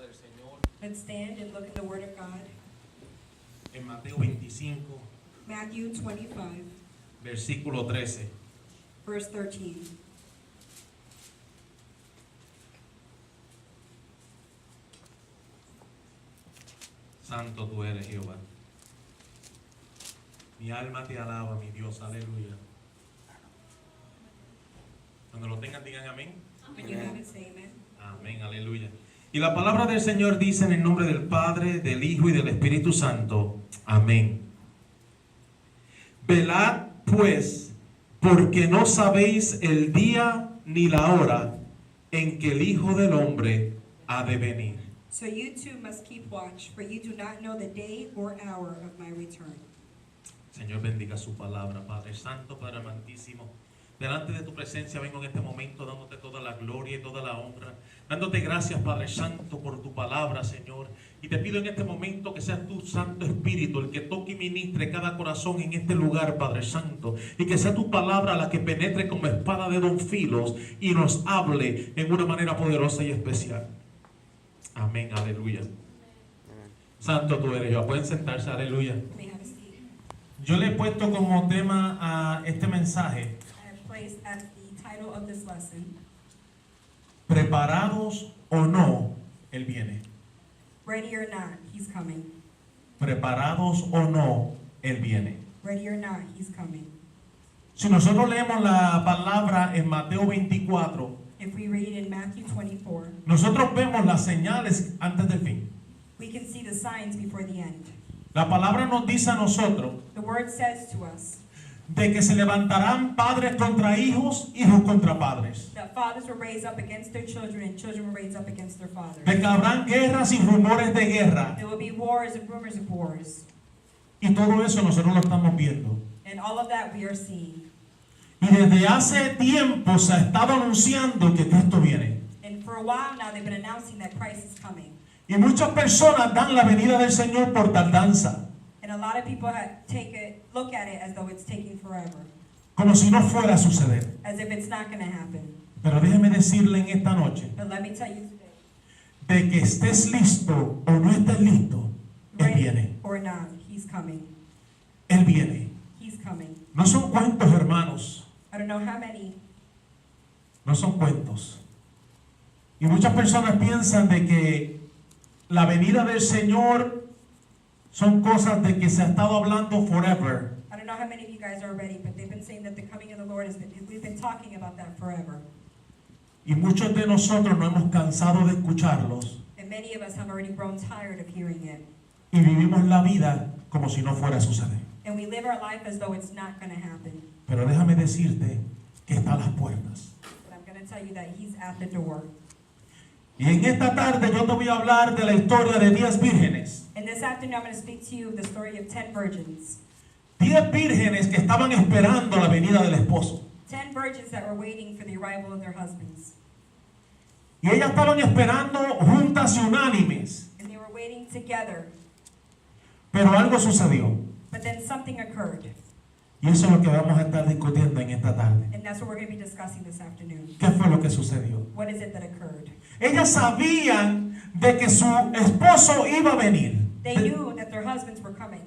del Señor Let's stand and look at the Word of God. en Mateo 25, Matthew 25, versículo 13. verse 13. Santo tú eres, Jehová. Mi alma te alaba, mi Dios, aleluya. Cuando lo tengan, digan amén. When you have it, say amen. Amén, aleluya. Y la palabra del Señor dice en el nombre del Padre, del Hijo y del Espíritu Santo. Amén. Velad pues, porque no sabéis el día ni la hora en que el Hijo del Hombre ha de venir. So you too must keep watch, for you do not know the day or hour of my return. Señor, bendiga su palabra, Padre Santo, Padre amantísimo. Delante de tu presencia vengo en este momento dándote toda la gloria y toda la honra, dándote gracias, Padre Santo, por tu palabra, Señor. Y te pido en este momento que sea tu Santo Espíritu el que toque y ministre cada corazón en este lugar, Padre Santo. Y que sea tu palabra la que penetre como espada de dos filos y nos hable en una manera poderosa y especial. Amén, aleluya. Santo tú eres, Jehová. Pueden sentarse, aleluya. You may have a seat. Yo le he puesto como tema a este mensaje: I have placed as the title of this lesson, preparados o no, Él viene. Ready or Not, He's Coming. Preparados o no, Él viene. Ready or Not, He's Coming. Si nosotros leemos la palabra en Mateo 24, If we read in Matthew 24, nosotros vemos las señales antes del fin. we can see the signs before the end. La palabra nos dice a nosotros The Word says to us de que se levantarán padres contra hijos, hijos contra padres. that fathers will raise up against their children and children will raise up against their fathers. De que habrán guerras y rumores de guerra. There will be wars and rumors of wars. Y todo eso nosotros lo estamos viendo. And all of that we are seeing. Y desde hace tiempo se ha estado anunciando que Cristo viene. And for a while now they've been announcing that Christ is coming. Y muchas personas dan la venida del Señor por tardanza, And a lot of people look at it as though it's taking forever. como si no fuera a suceder. As if it's not going to happen. Pero déjeme decirle en esta noche, But let me tell you today, de que estés listo o no estés listo, Él ready viene. or not, He's coming. Él viene. He's coming. No son cuentos, hermanos. I don't know how many. No son cuentos. Y muchas personas piensan de que la venida del Señor son cosas de que se ha estado hablando forever. I don't know how many of you guys are ready, but they've been saying that the coming of the Lord we've been talking about that forever. Y muchos de nosotros no hemos cansado de escucharlos. And many of us have already grown tired of hearing it. Y vivimos la vida como si no fuera a suceder. And we live our life as though it's not going to happen. Pero déjame decirte que está a las puertas. But I'm going to tell you that He's at the door. Y en esta tarde yo te voy a hablar de la historia de 10 vírgenes. And this afternoon I'm going to speak to you of the story of 10 virgins. 10 vírgenes que estaban esperando la venida del esposo. 10 virgins that were waiting for the arrival of their husbands. Y ellas estaban esperando juntas y unánimes. And they were waiting together. Pero algo sucedió. But then something occurred. Y eso es lo que vamos a estar discutiendo en esta tarde. And that's what we're going to be discussing this afternoon. ¿Qué fue lo que sucedió? What is it that occurred? Ellas sabían de que su esposo iba a venir. They knew that their husbands were coming.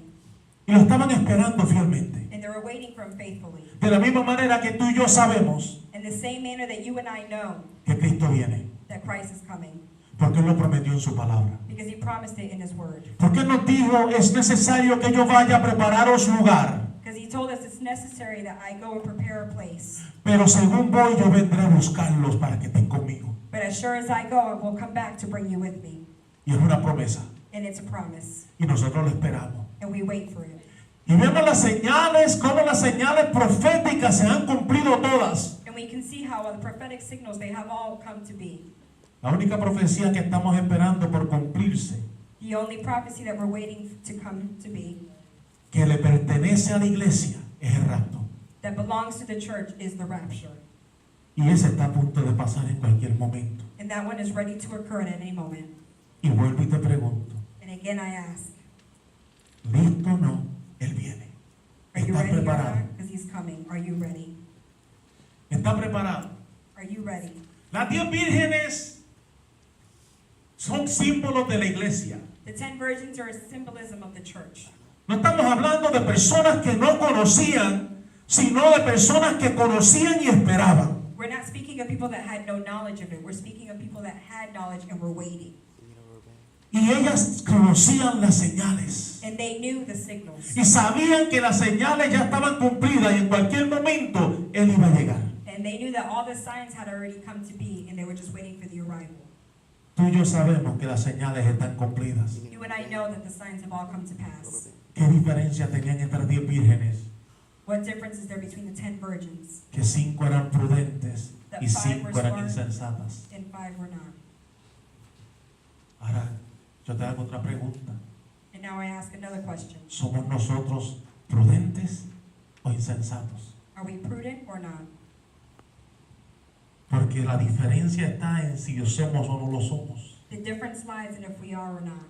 Y lo estaban esperando fielmente. And they were waiting for him faithfully. De la misma manera que tú y yo sabemos In the same manner that you and I know que Cristo viene. that Christ is coming. Porque Él lo prometió en su palabra. Because He promised it in His Word. Porque Él nos dijo, es necesario que yo vaya a prepararos lugar. Because He told us it's necessary that I go and prepare a place. Pero según voy, yo vendré a buscarlos para que estén conmigo. But as sure as I go, I will come back to bring you with me. Y es una promesa. And it's a promise. Y nosotros lo esperamos. And we wait for it. Y vemos las señales, cómo las señales proféticas se han cumplido todas. And we can see how the prophetic signals, they have all come to be. La única profecía que estamos esperando por cumplirse, The only prophecy that we're waiting to come to be, que le pertenece a la iglesia, es el rapto. that belongs to the church, is the rapture. Y ese está a punto de pasar en cualquier momento. And that one is ready to occur at any moment. Y vuelvo y te pregunto, And again I ask, ¿listo o no? Él viene. are you ¿Estás ready or preparado? not? Because He's coming. Are you ready? ¿Está preparado? Are you ready? Las 10 vírgenes son símbolos de la iglesia. The 10 virgins are a symbolism of the church. No estamos hablando de personas que no conocían, sino de personas que conocían y esperaban. We're not speaking of people that had no knowledge of it. We're speaking of people that had knowledge and were waiting. Y ellas conocían las señales. And they knew the signals. Y sabían que las señales ya estaban cumplidas y en cualquier momento Él iba a llegar. And they knew that all the signs had already come to be, and they were just waiting for the arrival. Tú y yo sabemos que las señales están cumplidas. You and I know that the signs have all come to pass. ¿Qué diferencia tenían estas 10 vírgenes? What difference is there between the 10 virgins? Que 5 eran prudentes That y 5 5 were eran smart insensatas. and 5 were not. Ahora, yo te hago otra pregunta. And now I ask another question. ¿Somos nosotros prudentes o insensatos? Are we prudent or not? Porque la diferencia está en si lo somos o no lo somos. The difference lies in if we are or not.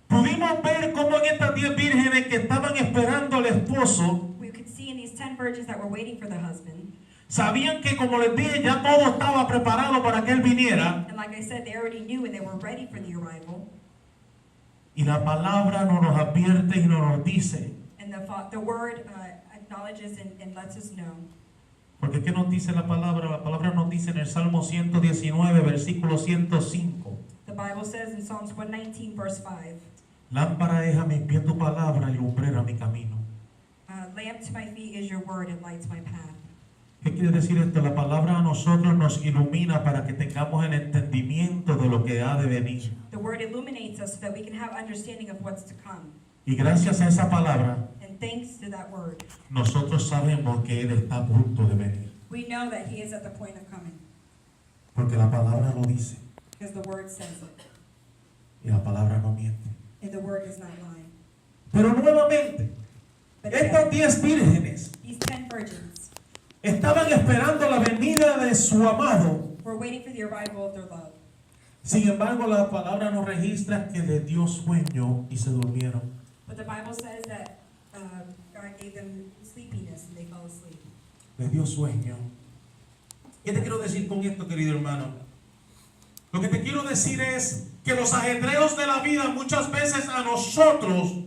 Pudimos ver cómo en estas 10 vírgenes que estaban esperando al esposo, We could see in these 10 virgins that were waiting for the husband. sabían que, como les dije, ya todo estaba preparado para que él viniera. And like I said, they already knew and they were ready for the arrival. Y la palabra no nos advierte y no nos dice. And the word acknowledges and lets us know. Porque ¿qué nos dice la palabra? La palabra nos dice en el Salmo 119, versículo 105. The Bible says in Psalms 119, verse 5, Lámpara es a mis pies tu palabra y lumbrera mi camino. lamp to my feet is your word, it lights my path. ¿Qué quiere decir esto? La palabra a nosotros nos ilumina para que tengamos el entendimiento de lo que ha de venir. The word illuminates us so that we can have understanding of what's to come. Y gracias a esa palabra, And thanks to that word, nosotros sabemos que Él está a punto de venir. we know that he is at the point of coming. Porque la palabra lo dice Because the word says it. y la palabra no miente. And the word does not lie. Pero nuevamente, But estas again, 10 vírgenes these 10 virgins estaban esperando la venida de su amado. were waiting for the arrival of their love. Sin embargo, la palabra nos registra que les dio sueño y se durmieron. But the Bible says that God gave them sleepiness and they fell asleep. Les dio sueño. ¿Qué te quiero decir con esto, querido hermano? Lo que te quiero decir es que los ajetreos de la vida muchas veces a nosotros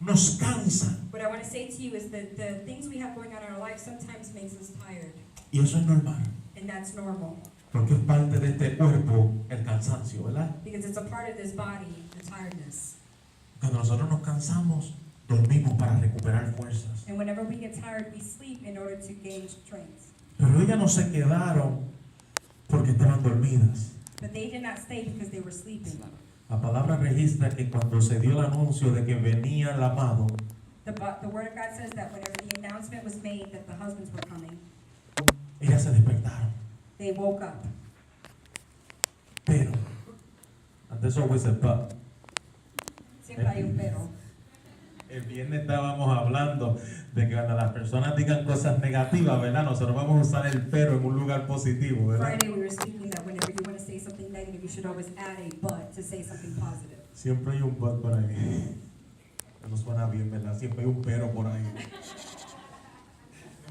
nos cansan. What I want to say to you is that the things we have going on in our life sometimes makes us tired. Y eso es normal. And that's normal. Porque es parte de este cuerpo el cansancio, ¿verdad? Because it's a part of this body, the tiredness. Cuando nosotros nos cansamos, dormimos para recuperar fuerzas. And whenever we get tired, we sleep in order to gain strength. Pero ellas no se quedaron porque estaban dormidas. But they did not stay because they were sleeping. La palabra registra que cuando se dio el anuncio de que venía el amado, The word of God says that whenever the announcement was made that the husbands were coming, ellas se despertaron. they woke up. Pero, and there's always a but. Siempre hay un pero. El viernes estábamos hablando de que cuando las personas digan cosas negativas, ¿verdad? Nosotros vamos a usar el pero en un lugar positivo, ¿verdad? Friday we were speaking that whenever you want to say something negative, you should always add a but to say something positive. Siempre hay un but por ahí. No suena bien, ¿verdad? Siempre hay un pero por ahí.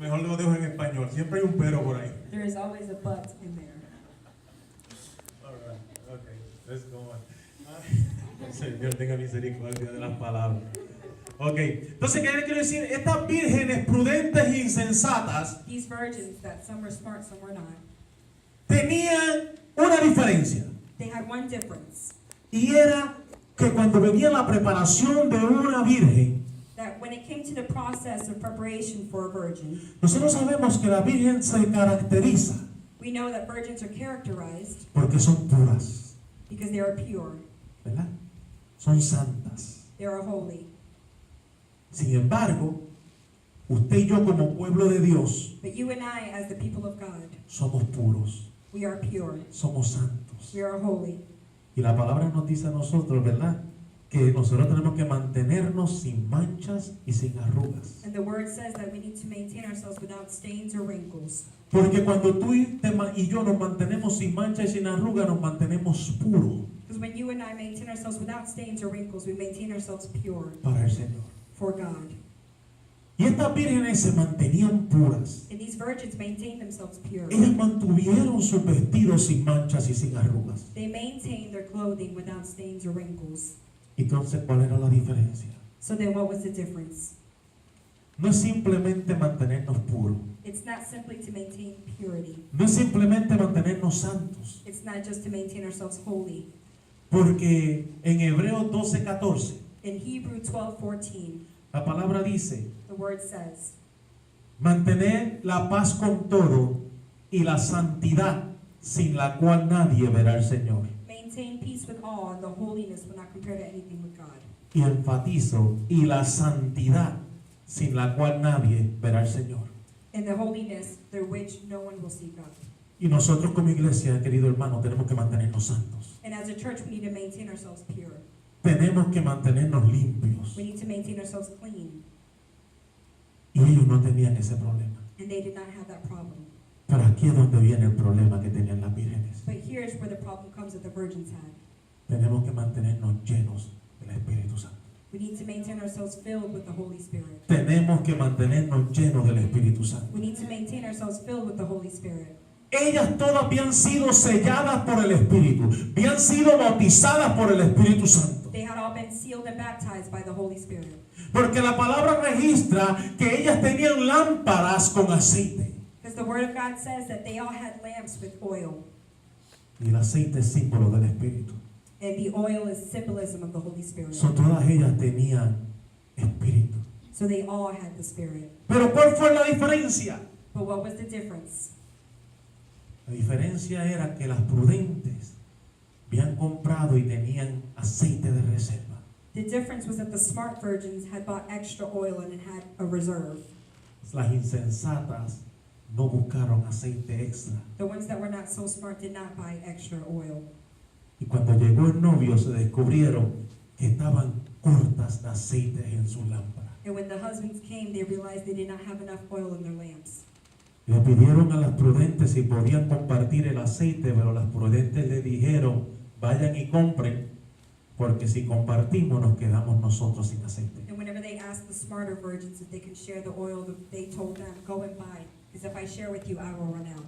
Mejor lo dejo en español. Siempre hay un pero por ahí. There is always a but in there. Alright, okay, let's go on. El Señor tenga misericordia de las palabras. Ok, entonces, ¿qué quiero decir? Estas vírgenes prudentes e insensatas These virgins, that some were smart, some were not, tenían una diferencia. they had one difference. Y era que cuando venía la preparación de una virgen, That when it came to the process of preparation for a virgin, nosotros sabemos que la virgen se caracteriza we know that virgins are characterized porque son puras, because they are pure, ¿verdad? Son santas. they are holy. Sin embargo, usted y yo como pueblo de Dios But you and I, as the people of God, somos puros, we are pure, somos santos. we are holy. Y la palabra nos dice a nosotros, ¿verdad? Que nosotros tenemos que mantenernos sin manchas y sin arrugas. And the word says that we need to maintain ourselves without stains or wrinkles. Porque cuando tú y yo nos mantenemos sin manchas y sin arrugas, nos mantenemos puros Because when you and I maintain ourselves without stains or wrinkles, we maintain ourselves pure para el Señor. for God. Y estas vírgenes se mantenían puras. And these virgins maintained themselves pure. Ellas mantuvieron sus vestidos sin manchas y sin arrugas. They maintained their clothing without stains or wrinkles. Entonces, ¿cuál era la diferencia? So then what was the difference? No es simplemente mantenernos puros. It's not simply to maintain purity. No es simplemente mantenernos santos. It's not just to maintain ourselves holy. Porque en Hebreos 12:14, In Hebrew 12:14, la palabra dice, the word says, mantener la paz con todo y la santidad sin la cual nadie verá al Señor. maintain peace with all, and the holiness will not compare to anything with God. Y enfatizo, y la santidad sin la cual nadie verá al Señor. And the holiness through which no one will see God. Y nosotros como iglesia, querido hermano, tenemos que mantenernos santos. And as a church, we need to maintain ourselves pure. Tenemos que mantenernos limpios. We need to maintain ourselves clean. Y ellos no tenían ese problema. And they did not have that problem. Pero aquí es donde viene el problema que tenían las vírgenes. But here's where the problem comes that the virgins had. Tenemos que mantenernos llenos del Espíritu Santo. We need to maintain ourselves filled with the Holy Spirit. Tenemos que mantenernos llenos del Espíritu Santo. We need to maintain ourselves filled with the Holy Spirit. Ellas todas habían sido selladas por el Espíritu, habían sido bautizadas por el Espíritu Santo. They had all been sealed and baptized by the Holy Spirit. Porque la palabra registra que ellas tenían lámparas con aceite. Because the Word of God says that they all had lamps with oil. Y el aceite es símbolo del Espíritu. And the oil is symbolism of the Holy Spirit. So, todas ellas tenían Espíritu. So they all had the Spirit. Pero ¿cuál fue la diferencia? But what was the difference? La diferencia era que las prudentes habían comprado y tenían aceite de reserva. The difference was that the smart virgins had bought extra oil and it had a reserve. Las insensatas no buscaron aceite extra. The ones that were not so smart did not buy extra oil. Y cuando llegó el novio se descubrieron que estaban cortas de aceite en sus lámparas. And when the husbands came, they realized they did not have enough oil in their lamps. Le pidieron a las prudentes si podían compartir el aceite, pero las prudentes le dijeron, vayan y compren, porque si compartimos nos quedamos nosotros sin aceite. And whenever they asked the smarter virgins if they can share the oil, they told them, go and buy, because if I share with you, I will run out.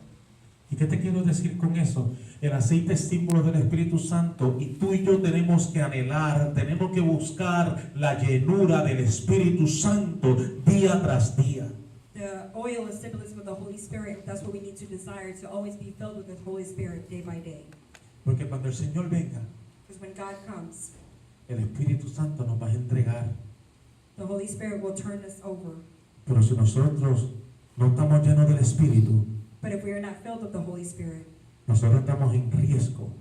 ¿Y qué te quiero decir con eso? El aceite es símbolo del Espíritu Santo y tú y yo tenemos que anhelar, tenemos que buscar la llenura del Espíritu Santo día tras día. The oil is symbolism of the Holy Spirit. That's what we need to desire, to always be filled with the Holy Spirit day by day. Porque cuando el Señor venga, Because when God comes, el Espíritu Santo nos va a entregar. the Holy Spirit will turn us over. Pero si nosotros no estamos llenos del Espíritu, But if we are not filled with the Holy Spirit, nosotros estamos en riesgo.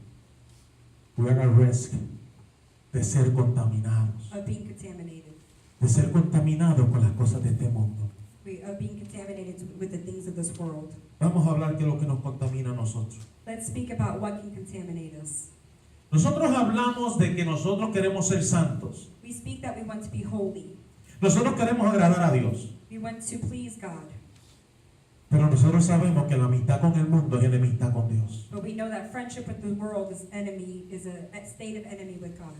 We are at risk de ser contaminados. of being contaminated. De ser contaminados con las cosas de este mundo. We are being contaminated with the things of this world. Vamos a hablar de lo que nos contamina a nosotros. Let's speak about what can contaminate us. Nosotros hablamos de que nosotros queremos ser santos. We speak that we want to be holy. Nosotros queremos agradar a Dios. We want to please God. Pero nosotros sabemos que la amistad con el mundo es enemistad con Dios. But we know that friendship with the world is a state of enemy with God.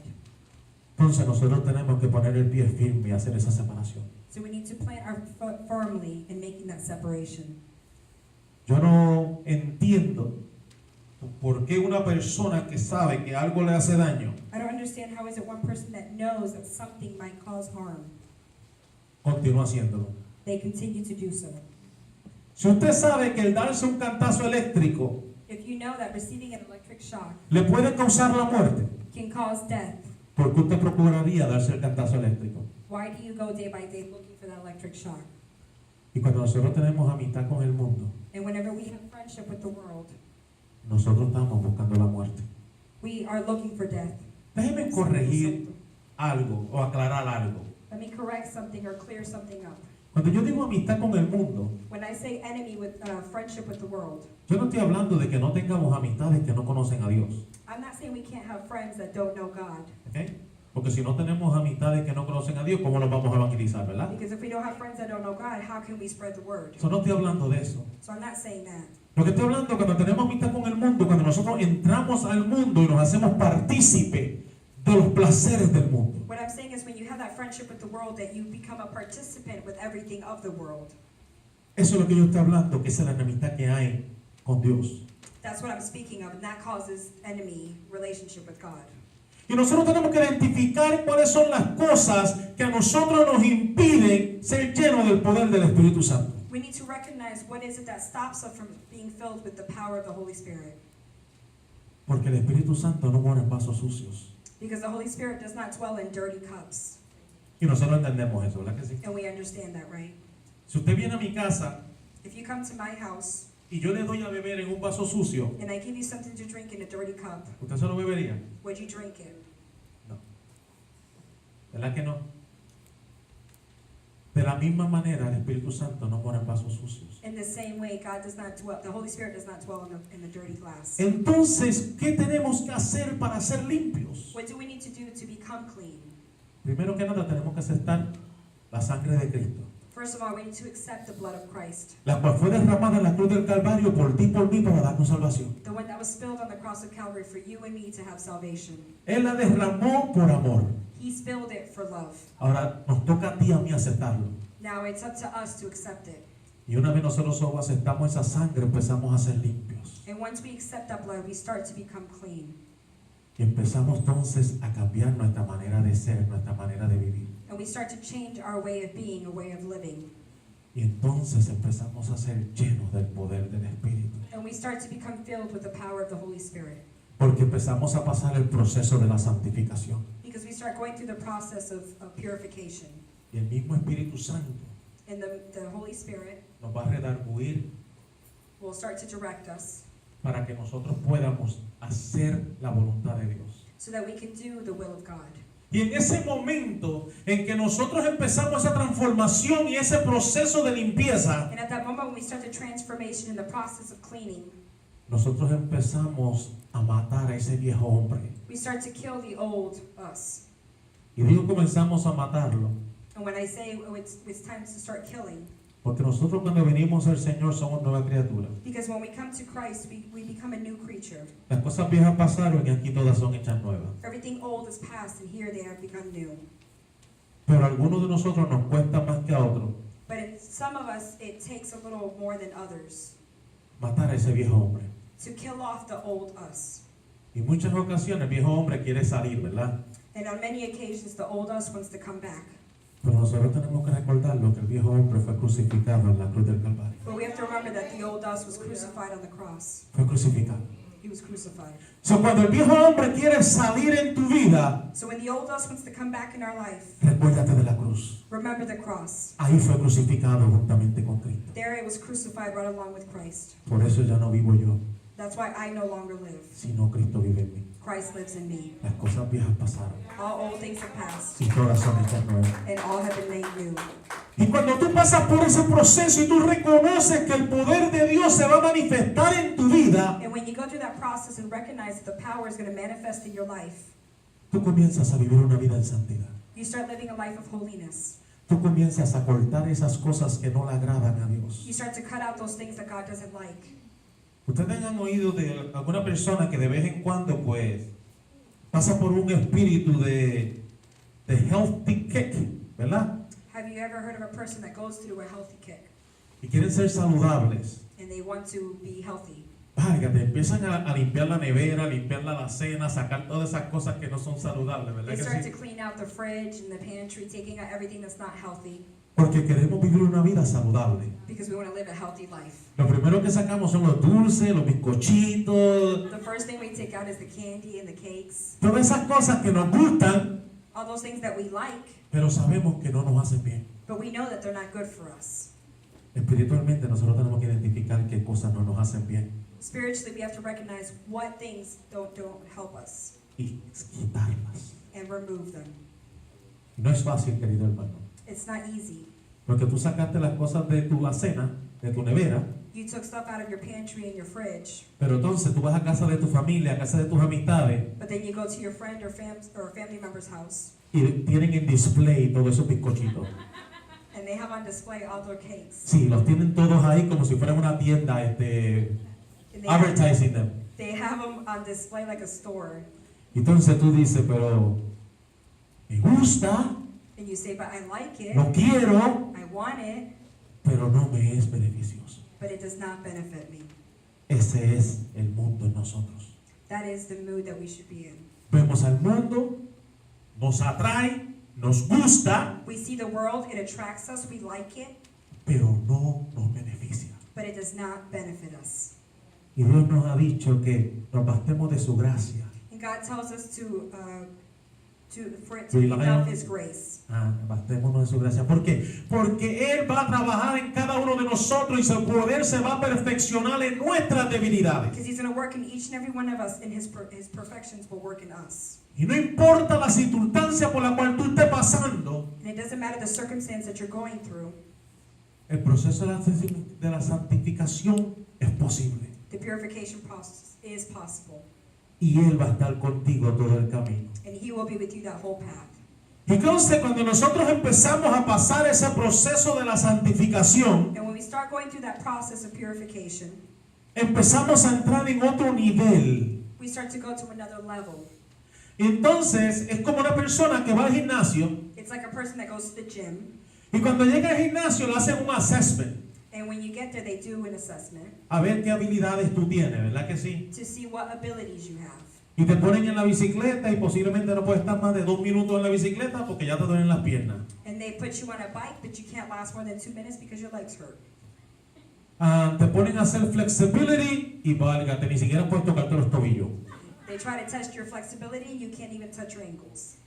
Entonces nosotros tenemos que poner el pie firme y hacer esa separación. So we need to plant our foot firmly in making that separation. Yo no entiendo por qué una persona que sabe que algo le hace daño I don't understand how is it one person that knows that something might cause harm, continúa haciéndolo. they continue to do so. Si usted sabe que el darse un cantazo eléctrico If you know that receiving an electric shock le puede causar la muerte, can cause death, ¿por qué usted procuraría darse el cantazo eléctrico? why do you go day by day looking for that electric shock? Y cuando nosotros tenemos amistad con el mundo, And whenever we have friendship with the world, nosotros estamos buscando la muerte. we are looking for death. Déjeme corregir algo o aclarar algo. Let me correct something or clear something up. Cuando yo digo amistad con el mundo, When I say enemy with friendship with the world, yo no estoy hablando de que no tengamos amistades que no conocen a Dios. I'm not saying we can't have friends that don't know God. ¿Ok? Porque si no tenemos amistades que no conocen a Dios, ¿cómo los vamos a evangelizar, verdad? Because if we don't have friends that don't know God, how can we spread the word? Yo no estoy hablando de eso. So I'm not saying that. Lo que estoy hablando cuando tenemos amistad con el mundo, cuando nosotros entramos al mundo y nos hacemos partícipe de los placeres del mundo. What I'm saying is when you have that friendship with the world that you become a participant with everything of the world. Eso es lo que yo estoy hablando, que esa es la enemistad que hay con Dios. That's what I'm speaking of, and that causes enemy relationship with God. Y nosotros tenemos que identificar cuáles son las cosas que a nosotros nos impiden ser llenos del poder del Espíritu Santo. We need to recognize what is it that stops us from being filled with the power of the Holy Spirit. Porque el Espíritu Santo no mora en vasos sucios. Because the Holy Spirit does not dwell in dirty cups. Y nosotros entendemos eso, ¿verdad que sí? And we understand that, right? Si usted viene a mi casa If you come to my house y yo le doy a beber en un vaso sucio, and I give you something to drink in a dirty cup, ¿usted se lo bebería? would you drink it? No. ¿Verdad que no? De la misma manera, el Espíritu Santo no mora en vasos sucios. In the same way, God does not dwell, the Holy Spirit does not dwell in the dirty glass. Entonces, ¿qué tenemos que hacer para ser limpios? What do we need to do to become clean? Primero que nada, tenemos que aceptar la sangre de Cristo, First of all, we need to accept the blood of Christ, la cual fue derramada en la cruz del Calvario por ti y por mí para darnos salvación. the one that was spilled on the cross of Calvary for you and me to have salvation. Él la derramó por amor. He spilled it for love. Ahora nos toca a ti y a mí aceptarlo. Now it's up to us to accept it. Y una vez nosotros aceptamos esa sangre, empezamos a ser limpios. And once we accept that blood, we start to become clean. Y empezamos entonces a cambiar nuestra manera de ser, nuestra manera de vivir. And we start to change our way of being, a way of living. Y entonces empezamos a ser llenos del poder del Espíritu. And we start to become filled with the power of the Holy Spirit. Porque empezamos a pasar el proceso de la santificación. Because we start going through the process of purification. Y el mismo Espíritu Santo And the Holy Spirit nos va a redarguir will start to direct us para que nosotros podamos hacer la voluntad de Dios. so that we can do the will of God. Y en ese momento en que nosotros empezamos esa transformación y ese proceso de limpieza, And at that moment when we start the transformation in the process of cleaning, nosotros empezamos a matar a ese viejo hombre. we start to kill the old us. Y digo comenzamos a matarlo, And when I say it's time to start killing, porque nosotros cuando venimos al Señor somos nueva criatura. because when we come to Christ, we become a new creature. Las cosas viejas pasaron y aquí todas son hechas nuevas. Everything old is past, and here they have become new. Pero a algunos de nosotros nos cuesta más que a otros But in some of us, it takes a little more than others matar a ese viejo hombre. to kill off the old us. Y muchas ocasiones el viejo hombre quiere salir, ¿verdad? And on many occasions, the old us wants to come back. Pero nosotros tenemos que recordarlo que el viejo hombre fue crucificado en la cruz del Calvario. But we have to remember that the old us was crucified on the cross. Fue crucificado. He was crucified. So, cuando el viejo hombre quiere salir en tu vida, So when the old us wants to come back in our life, recuérdate de la cruz. remember the cross. Ahí fue crucificado juntamente con Cristo. There it was crucified right along with Christ. Por eso ya no vivo yo, That's why I no longer live. sino Cristo vive en mí. Christ lives in me. Las cosas viejas pasaron All old things have passed, y todas son hechas nuevas. and all have been made new. Y cuando tú pasas por ese proceso y tú reconoces que el poder de Dios se va a manifestar en tu vida, And when you go through that process and recognize that the power is going to manifest in your life, tú comienzas a vivir una vida en santidad. you start living a life of holiness. Tú comienzas a cortar esas cosas que no le agradan a Dios. You start to cut out those things that God doesn't like. Ustedes han oído de alguna persona que de vez en cuando pues pasa por un espíritu de healthy kick, ¿verdad? Have you ever heard of a person that goes through a healthy kick Y quieren ser saludables. and they want to be healthy? Válgate, empiezan a limpiar la nevera, a limpiar la alacena, sacar todas esas cosas que no son saludables, ¿verdad They que start sí? to clean out the fridge and the pantry, taking out everything that's not healthy Porque queremos vivir una vida saludable. because we want to live a healthy life. Lo primero que sacamos son los dulces, los bizcochitos, The first thing we take out is the candy and the cakes, todas esas cosas que nos gustan, all those things that we like, pero sabemos que no nos hacen bien. but we know that they're not good for us. Espiritualmente nosotros tenemos que identificar qué cosas no nos hacen bien Spiritually, we have to recognize what things don't help us y quitarlas. and remove them. No es fácil, querido hermano, It's not easy. porque tú sacaste las cosas de tu alacena, de tu nevera, You took stuff out of your pantry and your fridge, pero entonces tú vas a casa de tu familia, a casa de tus amistades but then you go to your friend or family member's house, y tienen en display todos esos bizcochitos. and they have on display all their cakes. Sí, los tienen todos ahí como si fueran una tienda, And advertising them. they have them on display like a store. Entonces tú dices, pero me gusta, And you say, but I like it, lo quiero, I want it, pero no me es beneficioso. but it does not benefit me. Ese es el mundo en nosotros. That is the mood that we should be in. Vemos al mundo, nos atrae, nos gusta, We see the world, it attracts us, we like it, pero no nos beneficia. but it does not benefit us. Y Dios nos ha dicho que nos bastemos de su gracia. And God tells us for it to We be like- enough His grace. Bastémonos de su gracia. ¿Por qué? Porque Él va a trabajar en cada uno de nosotros y su poder se va a perfeccionar en nuestras debilidades. Because He's going to work in each and every one of us, and His perfections will work in us. Y no importa la circunstancia por la cual tú estés pasando, And it doesn't matter the circumstance that you're going through, el proceso de la santificación es posible. the purification process is possible. Y Él va a estar contigo todo el camino. And He will be with you that whole path. Y conste, cuando nosotros empezamos a pasar ese proceso de la santificación, And when we start going through that process of purification, empezamos a entrar en otro nivel. we start to go to another level. Entonces, es como una persona que va al gimnasio It's like a person that goes to the gym, y cuando llega al gimnasio le hacen un assessment. and when you get there, they do an assessment A ver qué habilidades tú tienes, ¿verdad que sí? to see what abilities you have. Y te ponen en la bicicleta y posiblemente no puedes estar más de 2 minutos en la bicicleta porque ya te duelen las piernas. And they put you on a bike, but you can't last more than 2 minutes because your legs hurt. Te ponen a hacer flexibility y válgate, ni siquiera puedes tocarte los tobillos. They try to test your flexibility, you can't even touch your ankles.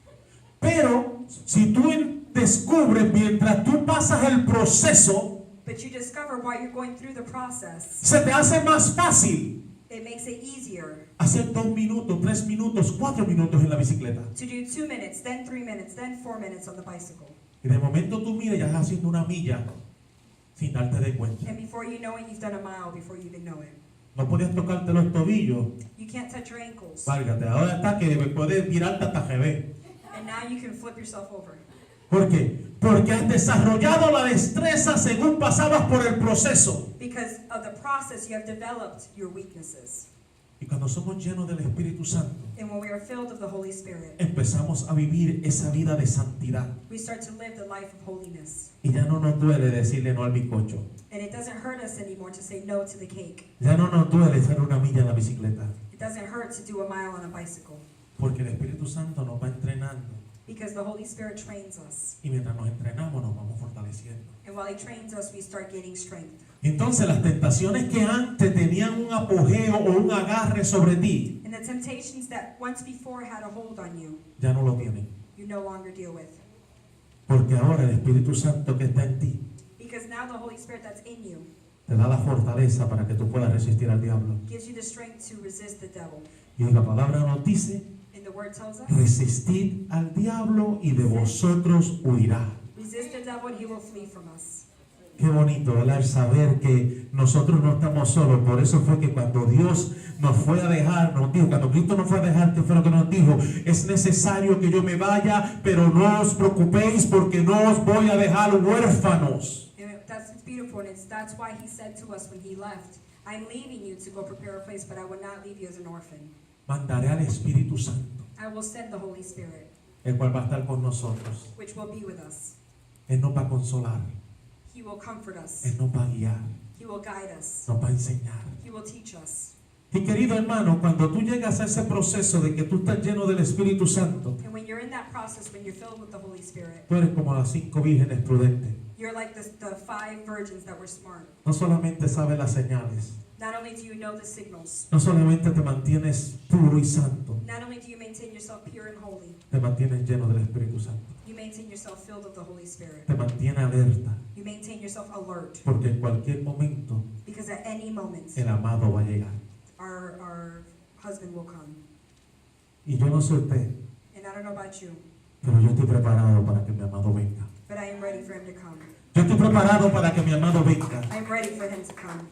Pero si tú descubres mientras tú pasas el proceso, But you discover while you're going through the process, se te hace más fácil it makes it easier hacer 2 minutos, 3 minutos, 4 minutos en la bicicleta. to do 2 minutes, then 3 minutes, then 4 minutes on the bicycle. Y de momento tú miras, ya estás haciendo una milla sin darte de cuenta. And before you know it, you've done a mile before you even know it. No podías tocarte los tobillos. You can't touch your ankles. Válgate, ahora está que puedes virarte hasta GB. And now you can flip yourself over. ¿Por qué? Porque has desarrollado la destreza según pasabas por el proceso. Because of the process, you have developed your weaknesses. Y cuando somos llenos del Espíritu Santo, And when we are filled of the Holy Spirit, empezamos a vivir esa vida de santidad. we start to live the life of holiness. Y ya no nos duele decirle no al bizcocho. And it doesn't hurt us anymore to say no to the cake. Ya no nos duele hacer una milla en la bicicleta. It doesn't hurt to do a mile on a bicycle. Porque el Espíritu Santo nos va entrenando. Because the Holy Spirit trains us. Y mientras nos entrenamos nos vamos fortaleciendo. And while He trains us, we start gaining strength. Entonces las tentaciones que antes tenían un apogeo o un agarre sobre ti, And the temptations that once before had a hold on you, ya no lo tienen. you no longer deal with. Porque ahora el Espíritu Santo que está en ti Because now the Holy Spirit that's in you te da la fortaleza para que tú puedas resistir al diablo. gives you the strength to resist the devil. Y la palabra nos dice, And the Word tells us, resistid al diablo y de vosotros huirá. resist the devil and he will flee from us. Qué bonito, ¿verdad? El saber que nosotros no estamos solos. Por eso fue que cuando Dios nos fue a dejar, nos dijo, cuando Cristo nos fue a dejar, ¿qué fue lo que nos dijo? Es necesario que yo me vaya, pero no os preocupéis porque no os voy a dejar huérfanos. And that's beautiful, and that's why He said to us when He left, I'm leaving you to go prepare a place, but I will not leave you as an orphan. Mandaré al Espíritu Santo, I will send the Holy Spirit, el cual va a estar con nosotros. which will be with us. Él nos va a consolar, He will comfort us. Él nos va a guiar, He will guide us. nos va a enseñar. He will teach us. Y querido hermano, cuando tú llegas a ese proceso de que tú estás lleno del Espíritu Santo, And when you're in that process, when you're filled with the Holy Spirit, tú eres como las 5 vírgenes prudentes. you're like the 5 virgins that were smart. No solamente sabes las señales, Not only do you know the signals, no solamente te mantienes puro y santo, not only do you maintain yourself pure and holy, te mantienes lleno del Espíritu Santo. you maintain yourself filled of the Holy Spirit. Te mantiene alerta, You maintain yourself alert, porque en cualquier momento because at any moment, el amado va a llegar. our husband will come. Y yo no sé usted, And I don't know about you, pero yo estoy preparado para que mi amado venga. but I am ready for him to come. Yo estoy preparado para que mi amado venga. I am ready for him to come.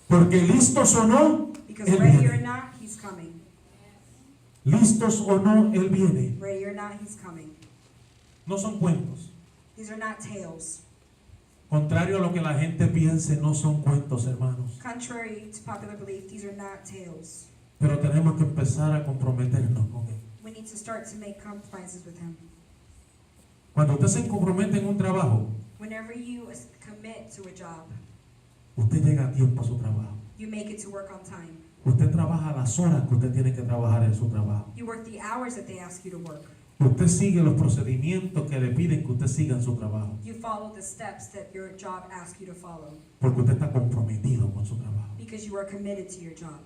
Porque listos o no, Because Él ready or viene. not, he's coming. Listos o no, Él viene. Ready or not, he's coming. No son cuentos. These are not tales. Contrario a lo que la gente piense, no son cuentos, hermanos. Contrary to popular belief, these are not tales. Pero tenemos que empezar a comprometernos con Él. We need to start to make compromises with him. Cuando usted se compromete en un trabajo, Whenever you commit to a job, usted llega a tiempo a su trabajo. you make it to work on time. Usted trabaja las horas que usted tiene que trabajar en su trabajo. You work the hours that they ask you to work. Usted sigue los procedimientos que le piden que usted siga en su trabajo. You follow the steps that your job asks you to follow Porque usted está comprometido con su trabajo. because you are committed to your job.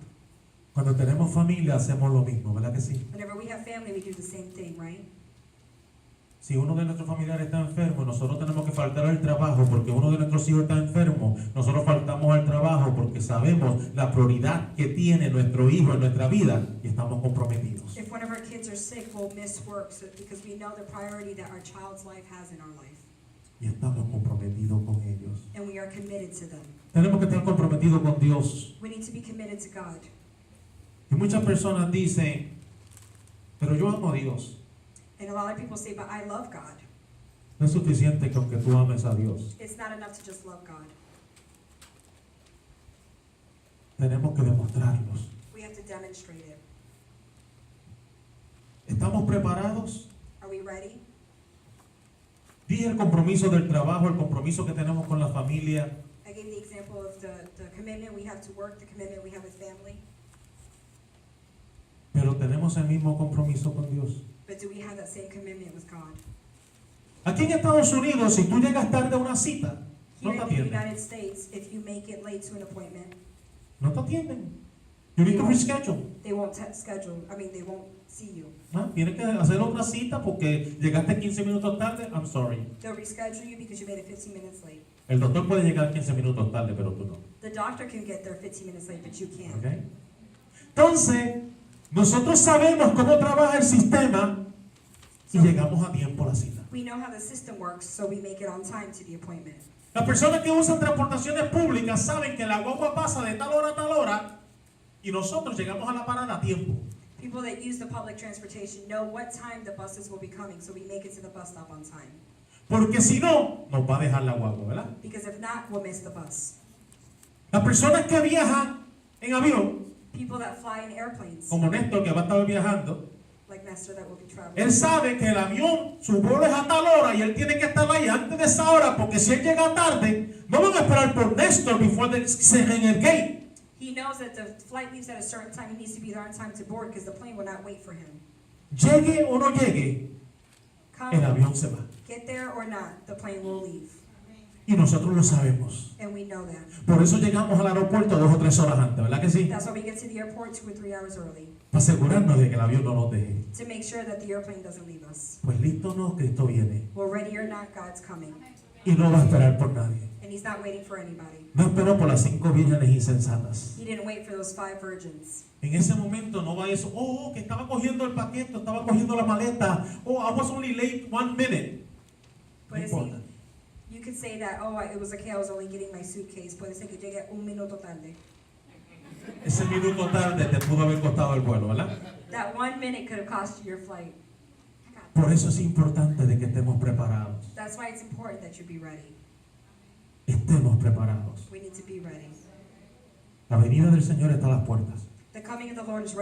Cuando tenemos familia hacemos lo mismo, ¿verdad que sí? Whenever we have family, we do the same thing, right? Si uno de nuestros familiares está enfermo, nosotros tenemos que faltar al trabajo porque uno de nuestros hijos está enfermo. Nosotros faltamos al trabajo porque sabemos la prioridad que tiene nuestro hijo en nuestra vida y estamos comprometidos. If one of our kids are sick, we'll miss work because we know the priority that our child's life has in our life. Y estamos comprometidos con ellos. And we are committed to them. Tenemos que estar comprometidos con Dios. We need to be committed to God. Y muchas personas dicen, pero yo amo a Dios. And a lot of people say, but I love God. No es suficiente que aunque tú ames a Dios. It's not enough to just love God. Tenemos que demostrarlos. We have to demonstrate it. ¿Estamos preparados? Are we ready? Dije el compromiso del trabajo, el compromiso que tenemos con la familia. I gave the example of the commitment we have to work, the commitment we have with family. Pero tenemos el mismo compromiso con Dios. But do we have that same commitment with God? Aquí en Estados Unidos, si tú llegas tarde a una cita, no Here te in the atienden. United States, if you make it late to an appointment, No te atienden. You need to reschedule. they won't they won't see you. ¿No? Tienes que hacer otra cita porque llegaste 15 minutos tarde. I'm sorry. They'll reschedule you because you made it 15 minutes late. El doctor puede llegar 15 minutos tarde, pero tú no. The doctor can get there 15 minutes late, but you can't. ¿Ok? Entonces, nosotros sabemos cómo trabaja el sistema y llegamos a tiempo a la cita. We know how the system works, so we make it on time to the appointment. Las personas que usan transportaciones públicas saben que la guagua pasa de tal hora a tal hora y nosotros llegamos a la parada a tiempo. People that use the public transportation know what time the buses will be coming, so we make it to the bus stop on time. Porque si no, nos va a dejar la guagua, ¿verdad? Because if not, we'll miss the bus. Las personas que viajan en avión, People that fly in airplanes, como Néstor que va a estar viajando, like Nestor that will be traveling. él sabe que el avión, su vuelo es a tal hora y él tiene que estar ahí antes de esa hora porque si él llega tarde, no van a esperar por Néstor before they cerren el gate. He knows that the flight leaves at a certain time. He needs to be there on time to board because the plane will not wait for him. Llegue o no llegue, el Come, avión se va. get there or not, the plane will leave. Y nosotros lo sabemos. And we know that. Por eso llegamos al aeropuerto 2 o 3 horas antes, ¿verdad que sí? That's why we get to the airport 2 or 3 hours early, Para asegurarnos de que el avión no nos deje. to make sure that the airplane doesn't leave us. Pues listo no, Cristo viene. Well, ready or not, God's coming. Y no va a esperar por nadie. And He's not waiting for anybody. No esperó por las 5 vírgenes insensatas. He didn't wait for those 5 virgins. En ese momento no va eso, que estaba cogiendo el paquete, estaba cogiendo la maleta. I was only late 1 minute. No Puede importa. ser, you could say that, it was okay, I was only getting my suitcase. Puede ser que llegue 1 minuto tarde. Ese minuto tarde te pudo haber costado el vuelo, ¿verdad? That 1 minute could have cost you your flight. Por eso es importante de que estemos preparados. That's why it's important that you be ready. Estemos preparados. We need to be ready. La venida del Señor está a las puertas. The coming of the Lord is right.